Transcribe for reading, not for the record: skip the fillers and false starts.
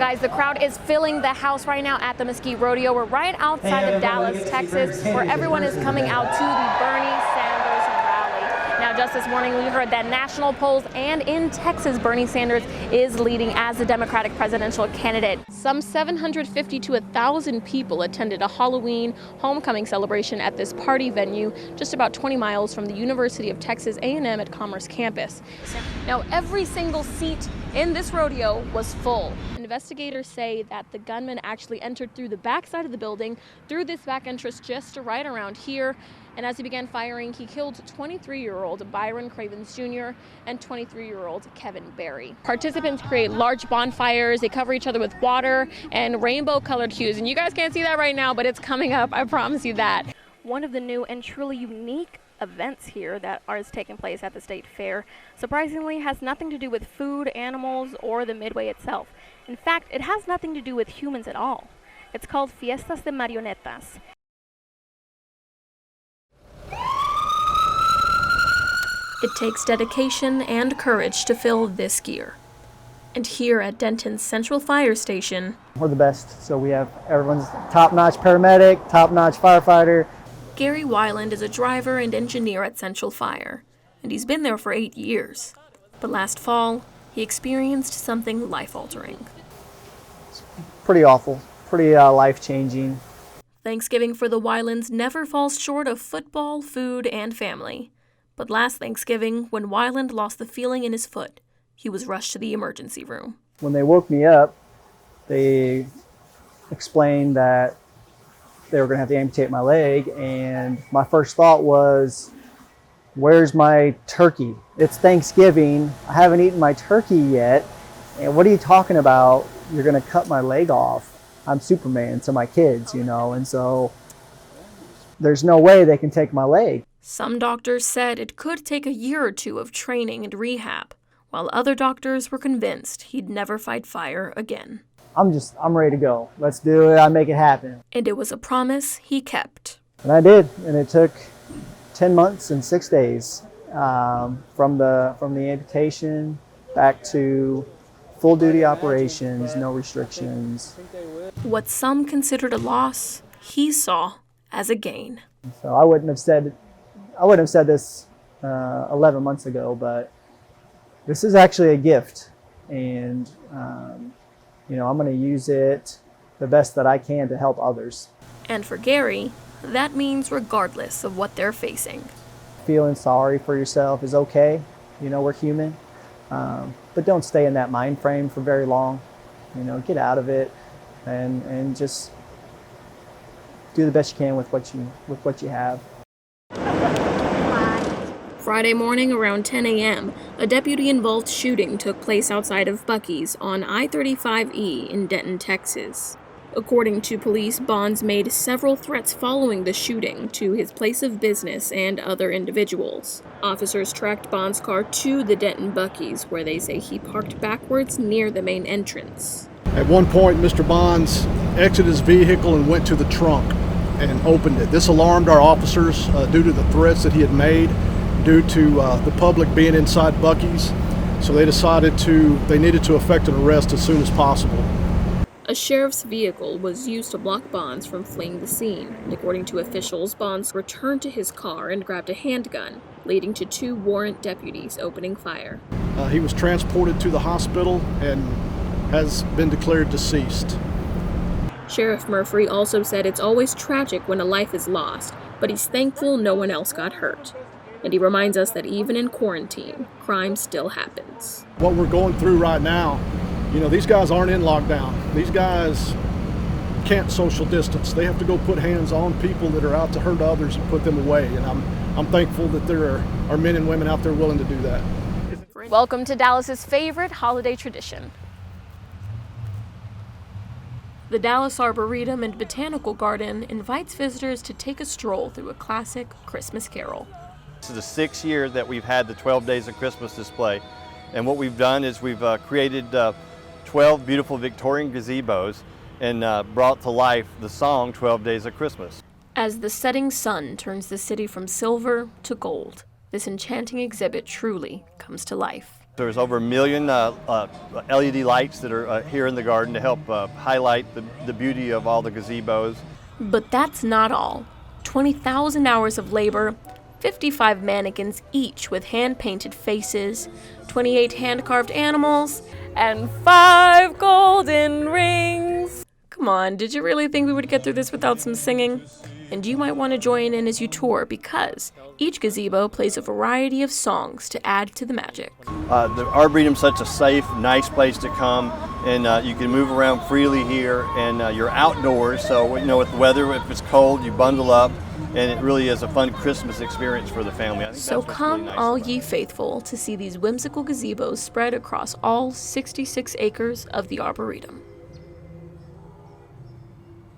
Guys, the crowd is filling the house right now at the Mesquite Rodeo. We're right outside of Dallas, Texas, where everyone is coming out to the Bernie Sanders rally. Now, just this morning, we heard that national polls and in Texas, Bernie Sanders is leading as the Democratic presidential candidate. Some 750 to 1,000 people attended a Halloween homecoming celebration at this party venue just about 20 miles from the University of Texas A&M at Commerce campus. Now, every single seat in this rodeo was full. Investigators say that the gunman actually entered through the back side of the building, through this back entrance just right around here. And as he began firing, he killed 23-year-old Byron Cravens Jr. and 23-year-old Kevin Berry. Participants create large bonfires. They cover each other with water and rainbow-colored hues. And you guys can't see that right now, but it's coming up. I promise you that. One of the new and truly unique events here that is taking place at the state fair, surprisingly, has nothing to do with food, animals, or the Midway itself. In fact, it has nothing to do with humans at all. It's called Fiestas de Marionetas. It takes dedication and courage to fill this gear. And here at Denton's Central Fire Station, we're the best. So we have everyone's top-notch paramedic, top-notch firefighter. Gary Weiland is a driver and engineer at Central Fire, and he's been there for 8 years. But last fall, he experienced something life-altering. It's pretty awful, pretty life-changing. Thanksgiving for the Weilands never falls short of football, food, and family. But last Thanksgiving, when Weiland lost the feeling in his foot, he was rushed to the emergency room. When they woke me up, they explained that they were going to have to amputate my leg, and my first thought was, where's my turkey? It's Thanksgiving, I haven't eaten my turkey yet, and what are you talking about? You're going to cut my leg off. I'm Superman to my kids, you know, and so there's no way they can take my leg. Some doctors said it could take a year or two of training and rehab, while other doctors were convinced he'd never fight fire again. I'm ready to go. Let's do it. I'll make it happen. And it was a promise he kept. And I did, and it took 10 months and 6 days from the amputation back to full duty operations, no restrictions. What some considered a loss, he saw as a gain. So I wouldn't have said this 11 months ago, but this is actually a gift, and you know, I'm going to use it the best that I can to help others. And for Gary, that means regardless of what they're facing. Feeling sorry for yourself is okay. You know, we're human. But don't stay in that mind frame for very long. You know, get out of it and just do the best you can with what you have. Friday morning around 10 a.m., a deputy-involved shooting took place outside of Buc-ee's on I-35E in Denton, Texas. According to police, Bonds made several threats following the shooting to his place of business and other individuals. Officers tracked Bonds' car to the Denton Buc-ee's, where they say he parked backwards near the main entrance. At one point, Mr. Bonds exited his vehicle and went to the trunk and opened it. This alarmed our officers due to the threats that he had made, due to the public being inside Buc-ee's. So they decided they needed to effect an arrest as soon as possible. A sheriff's vehicle was used to block Bonds from fleeing the scene. And according to officials, Bonds returned to his car and grabbed a handgun, leading to 2 warrant deputies opening fire. He was transported to the hospital and has been declared deceased. Sheriff Murphy also said it's always tragic when a life is lost, but he's thankful no one else got hurt. And he reminds us that even in quarantine, crime still happens. What we're going through right now, you know, these guys aren't in lockdown. These guys can't social distance. They have to go put hands on people that are out to hurt others and put them away. And I'm thankful that there are men and women out there willing to do that. Welcome to Dallas's favorite holiday tradition. The Dallas Arboretum and Botanical Garden invites visitors to take a stroll through a classic Christmas carol. This is the 6th year that we've had the 12 Days of Christmas display. And what we've done is we've created 12 beautiful Victorian gazebos and brought to life the song 12 Days of Christmas. As the setting sun turns the city from silver to gold, this enchanting exhibit truly comes to life. There's over 1 million LED lights that are here in the garden to help highlight the beauty of all the gazebos. But that's not all. 20,000 hours of labor, 55 mannequins each with hand-painted faces, 28 hand-carved animals, and 5 golden rings. Come on, did you really think we would get through this without some singing? And you might want to join in as you tour because each gazebo plays a variety of songs to add to the magic. The Arboretum's such a safe, nice place to come, and you can move around freely here, and you're outdoors, so with the weather, if it's cold, you bundle up, and it really is a fun Christmas experience for the family. I think So that's what's come, really nice all about it. ye faithful, to see these whimsical gazebos spread across all 66 acres of the Arboretum.